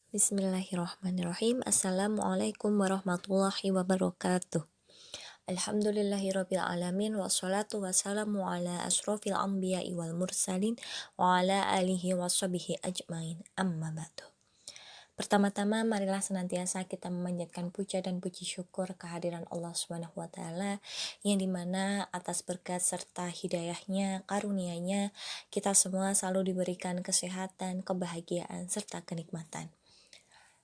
Bismillahirrahmanirrahim. Assalamualaikum warahmatullahi wabarakatuh. Alhamdulillahirabbil alamin wassalatu wassalamu ala asrofil anbiya'i wal mursalin wa ala alihi washabihi ajmain. Amma ba'du. Pertama-tama marilah senantiasa kita memanjatkan puja dan puji syukur kehadiran Allah Subhanahu wa taala yang dimana atas berkat serta hidayahnya, karunia-Nya kita semua selalu diberikan kesehatan, kebahagiaan serta kenikmatan.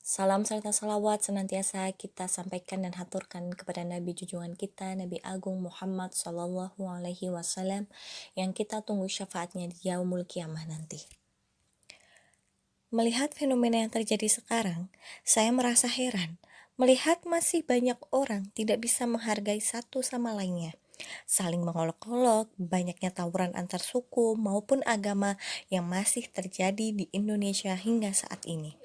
Salam serta salawat senantiasa kita sampaikan dan haturkan kepada Nabi junjungan kita, Nabi Agung Muhammad Sallallahu Alaihi Wasallam, yang kita tunggu syafaatnya di yaumul kiamah nanti. Melihat fenomena yang terjadi sekarang, saya merasa heran. Melihat masih banyak orang tidak bisa menghargai satu sama lainnya. Saling mengolok-olok, banyaknya tawuran antar suku maupun agama yang masih terjadi di Indonesia hingga saat ini.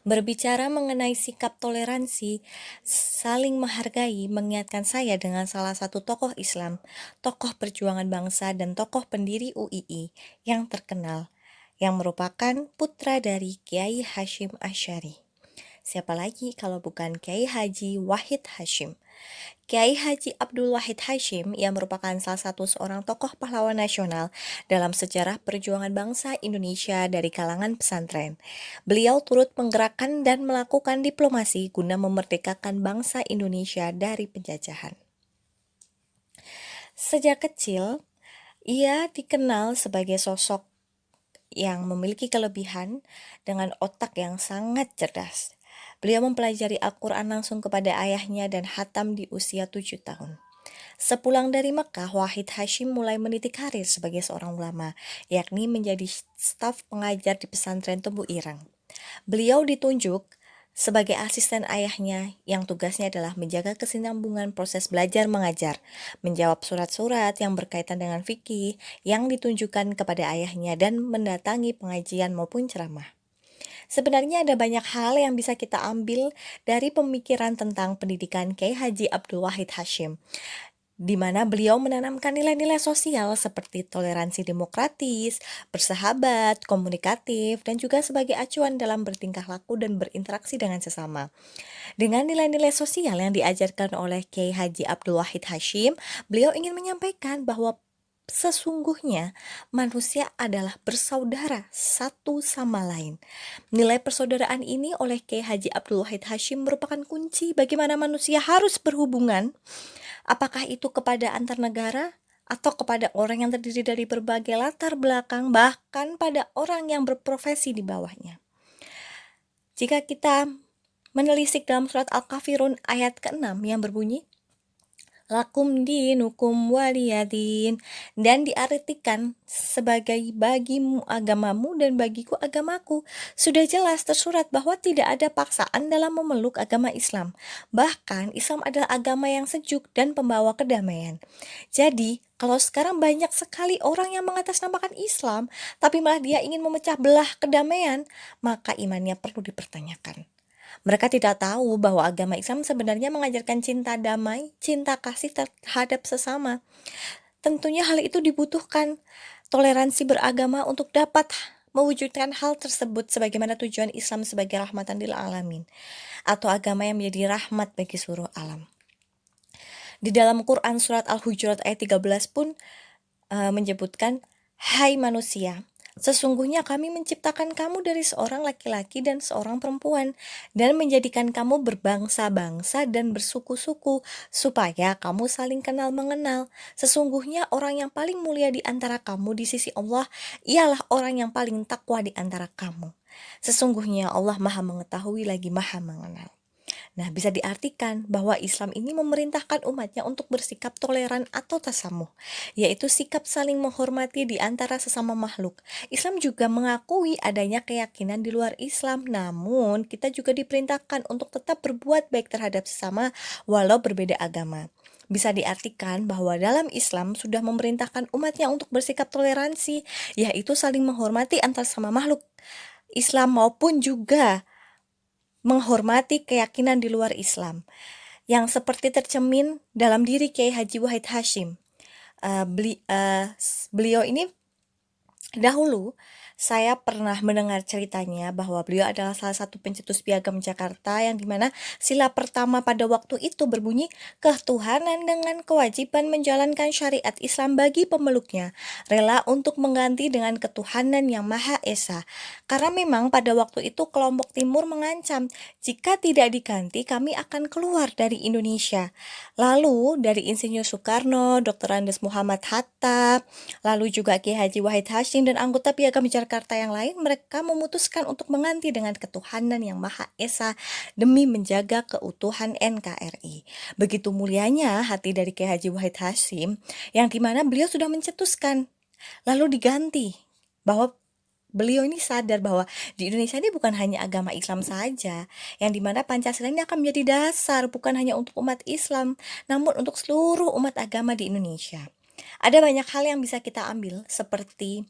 Berbicara mengenai sikap toleransi, saling menghargai mengingatkan saya dengan salah satu tokoh Islam, tokoh perjuangan bangsa dan tokoh pendiri UII yang terkenal, yang merupakan putra dari Kiai Hasyim Asy'ari. Siapa lagi kalau bukan Kiai Haji Wahid Hasyim. Kiai Haji Abdul Wahid Hasyim yang merupakan salah satu seorang tokoh pahlawan nasional dalam sejarah perjuangan bangsa Indonesia dari kalangan pesantren. Beliau turut menggerakkan dan melakukan diplomasi guna memerdekakan bangsa Indonesia dari penjajahan. Sejak kecil, ia dikenal sebagai sosok yang memiliki kelebihan dengan otak yang sangat cerdas. Beliau mempelajari Al-Quran langsung kepada ayahnya dan hatam di usia 7 tahun. Sepulang dari Mekah, Wahid Hasyim mulai meniti karir sebagai seorang ulama, yakni menjadi staf pengajar di pesantren Tebu Ireng. Beliau ditunjuk sebagai asisten ayahnya yang tugasnya adalah menjaga kesinambungan proses belajar mengajar, menjawab surat-surat yang berkaitan dengan fikih yang ditunjukkan kepada ayahnya dan mendatangi pengajian maupun ceramah. Sebenarnya ada banyak hal yang bisa kita ambil dari pemikiran tentang pendidikan Kiai Haji Abdul Wahid Hasyim, di mana beliau menanamkan nilai-nilai sosial seperti toleransi demokratis, bersahabat, komunikatif, dan juga sebagai acuan dalam bertingkah laku dan berinteraksi dengan sesama. Dengan nilai-nilai sosial yang diajarkan oleh Kiai Haji Abdul Wahid Hasyim, beliau ingin menyampaikan bahwa sesungguhnya manusia adalah bersaudara satu sama lain. Nilai persaudaraan ini oleh Kiai Haji Abdul Wahid Hasyim merupakan kunci bagaimana manusia harus berhubungan, apakah itu kepada antar negara atau kepada orang yang terdiri dari berbagai latar belakang, bahkan pada orang yang berprofesi di bawahnya. Jika kita menelisik dalam surat Al-Kafirun ayat ke-6 yang berbunyi, Lakum dinukum waliyadin, dan diartikan sebagai bagimu agamamu dan bagiku agamaku. Sudah jelas tersurat bahwa tidak ada paksaan dalam memeluk agama Islam. Bahkan Islam adalah agama yang sejuk dan pembawa kedamaian. Jadi kalau sekarang banyak sekali orang yang mengatasnamakan Islam, tapi malah dia ingin memecah belah kedamaian, maka imannya perlu dipertanyakan. Mereka tidak tahu bahwa agama Islam sebenarnya mengajarkan cinta damai, cinta kasih terhadap sesama. Tentunya hal itu dibutuhkan toleransi beragama untuk dapat mewujudkan hal tersebut sebagaimana tujuan Islam sebagai rahmatan lil alamin, atau agama yang menjadi rahmat bagi seluruh alam. Di dalam Quran surat Al-Hujurat ayat 13 pun menyebutkan, Hai manusia, sesungguhnya kami menciptakan kamu dari seorang laki-laki dan seorang perempuan, dan menjadikan kamu berbangsa-bangsa dan bersuku-suku, supaya kamu saling kenal mengenal. Sesungguhnya orang yang paling mulia di antara kamu di sisi Allah, ialah orang yang paling takwa di antara kamu. Sesungguhnya Allah Maha Mengetahui lagi Maha Mengenal. Nah, bisa diartikan bahwa Islam ini memerintahkan umatnya untuk bersikap toleran atau tasamuh, yaitu sikap saling menghormati di antara sesama makhluk. Islam juga mengakui adanya keyakinan di luar Islam, namun kita juga diperintahkan untuk tetap berbuat baik terhadap sesama walau berbeda agama. Bisa diartikan bahwa dalam Islam sudah memerintahkan umatnya untuk bersikap toleransi, yaitu saling menghormati antar sesama makhluk Islam maupun juga menghormati keyakinan di luar Islam, yang seperti tercermin dalam diri Kiai Haji Wahid Hasyim. Beliau ini dahulu Saya pernah mendengar ceritanya bahwa beliau adalah salah satu pencetus piagam Jakarta yang dimana sila pertama pada waktu itu berbunyi ketuhanan dengan kewajiban menjalankan syariat Islam bagi pemeluknya, rela untuk mengganti dengan ketuhanan yang Maha Esa. Karena memang pada waktu itu kelompok timur mengancam, jika tidak diganti kami akan keluar dari Indonesia. Lalu dari Insinyur Soekarno, Dr. Andes Muhammad Hatta, lalu juga Kiai Haji Wahid Hasyim dan anggota Piagam Jakarta yang lain, mereka memutuskan untuk mengganti dengan ketuhanan yang Maha Esa demi menjaga keutuhan NKRI. Begitu mulianya hati dari Kiai Haji Wahid Hasyim, yang dimana beliau sudah mencetuskan, lalu diganti, bahwa beliau ini sadar bahwa di Indonesia ini bukan hanya agama Islam saja, yang dimana Pancasila ini akan menjadi dasar bukan hanya untuk umat Islam, namun untuk seluruh umat agama di Indonesia. Ada banyak hal yang bisa kita ambil seperti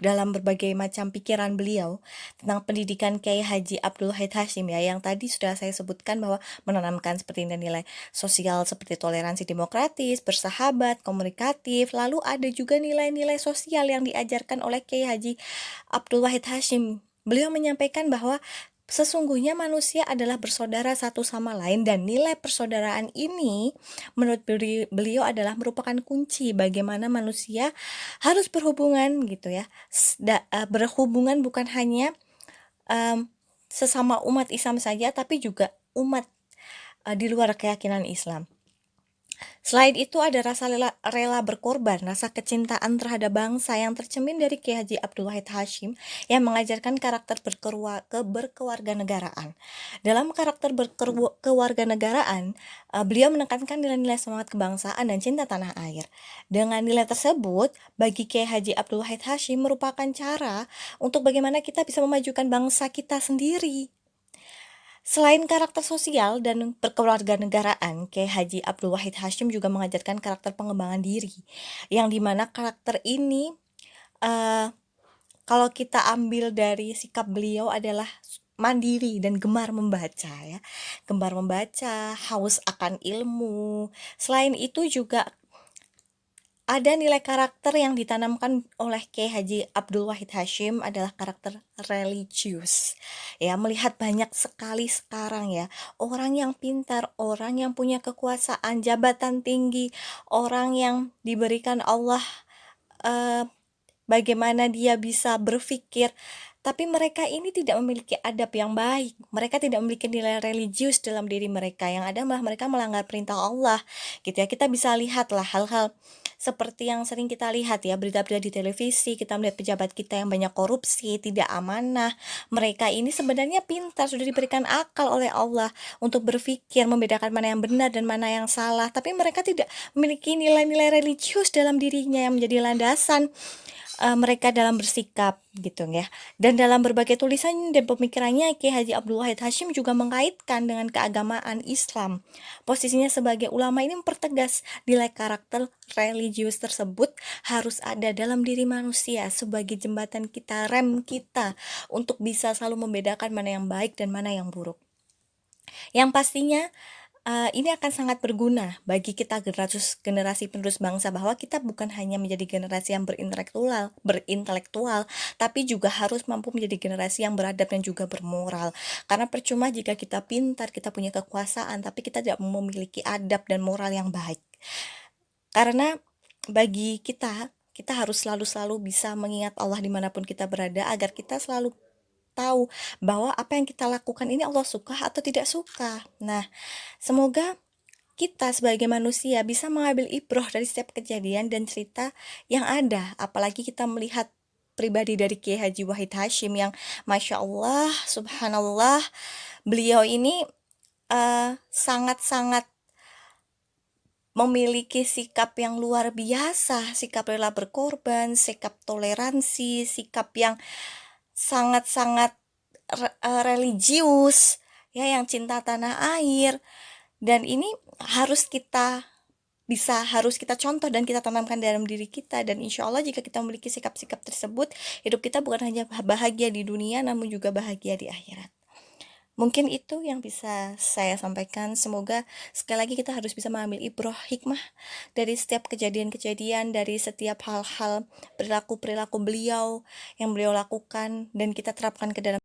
dalam berbagai macam pikiran beliau tentang pendidikan Kiai Haji Abdul Wahid Hasyim ya, yang tadi sudah saya sebutkan bahwa menanamkan seperti nilai sosial seperti toleransi demokratis, bersahabat, komunikatif, lalu ada juga nilai-nilai sosial yang diajarkan oleh Kiai Haji Abdul Wahid Hasyim. Beliau menyampaikan bahwa sesungguhnya manusia adalah bersaudara satu sama lain dan nilai persaudaraan ini menurut beliau adalah merupakan kunci bagaimana manusia harus berhubungan gitu ya. Berhubungan bukan hanya sesama umat Islam saja tapi juga umat di luar keyakinan Islam. Selain itu ada rasa rela berkorban, rasa kecintaan terhadap bangsa yang tercermin dari Kiai Haji Abdul Wahid Hasyim yang mengajarkan karakter berkewarganegaraan. Dalam karakter berkewarganegaraan, beliau menekankan nilai-nilai semangat kebangsaan dan cinta tanah air. Dengan nilai tersebut, bagi Kiai Haji Abdul Wahid Hasyim merupakan cara untuk bagaimana kita bisa memajukan bangsa kita sendiri. Selain karakter sosial dan berkewarganegaraan, Kiai Haji Abdul Wahid Hasyim juga mengajarkan karakter pengembangan diri, yang dimana karakter ini kalau kita ambil dari sikap beliau adalah mandiri dan gemar membaca ya, gemar membaca, haus akan ilmu. Selain itu juga ada nilai karakter yang ditanamkan oleh Kiai Haji Abdul Wahid Hasyim adalah karakter religius. Ya, melihat banyak sekali sekarang ya, orang yang pintar, orang yang punya kekuasaan, jabatan tinggi, orang yang diberikan Allah bagaimana dia bisa berpikir, tapi mereka ini tidak memiliki adab yang baik. Mereka tidak memiliki nilai religius dalam diri mereka. Yang ada malah mereka melanggar perintah Allah. Gitu ya. Kita bisa lihatlah hal-hal seperti yang sering kita lihat ya, berita-berita di televisi, kita melihat pejabat kita yang banyak korupsi, tidak amanah. Mereka ini sebenarnya pintar, sudah diberikan akal oleh Allah untuk berpikir, membedakan mana yang benar dan mana yang salah. Tapi mereka tidak memiliki nilai-nilai religius dalam dirinya yang menjadi landasan mereka dalam bersikap gitu ya. Dan dalam berbagai tulisan dan pemikirannya, Kiai Haji Abdul Wahid Hasyim juga mengaitkan dengan keagamaan Islam. Posisinya sebagai ulama ini mempertegas nilai karakter religius tersebut harus ada dalam diri manusia sebagai jembatan kita, rem kita untuk bisa selalu membedakan mana yang baik dan mana yang buruk. Yang pastinya ini akan sangat berguna bagi kita generasi penerus bangsa, bahwa kita bukan hanya menjadi generasi yang berintelektual, tapi juga harus mampu menjadi generasi yang beradab dan juga bermoral. Karena percuma jika kita pintar, kita punya kekuasaan, tapi kita tidak memiliki adab dan moral yang baik. Karena bagi kita harus selalu bisa mengingat Allah dimanapun kita berada, agar kita selalu tahu bahwa apa yang kita lakukan ini Allah suka atau tidak suka. Nah, semoga kita sebagai manusia bisa mengambil ibroh dari setiap kejadian dan cerita yang ada. Apalagi kita melihat pribadi dari Kiai Haji Wahid Hasyim yang Masya Allah, Subhanallah, beliau ini sangat-sangat memiliki sikap yang luar biasa, sikap rela berkorban, sikap toleransi, sikap yang sangat-sangat religius ya, yang cinta tanah air. Dan ini harus kita contoh dan kita tanamkan dalam diri kita. Dan insya Allah jika kita memiliki sikap-sikap tersebut, hidup kita bukan hanya bahagia di dunia namun juga bahagia di akhirat. Mungkin itu yang bisa saya sampaikan. Semoga sekali lagi kita harus bisa mengambil ibrah hikmah dari setiap kejadian-kejadian, dari setiap hal-hal perilaku-perilaku beliau yang beliau lakukan dan kita terapkan ke dalam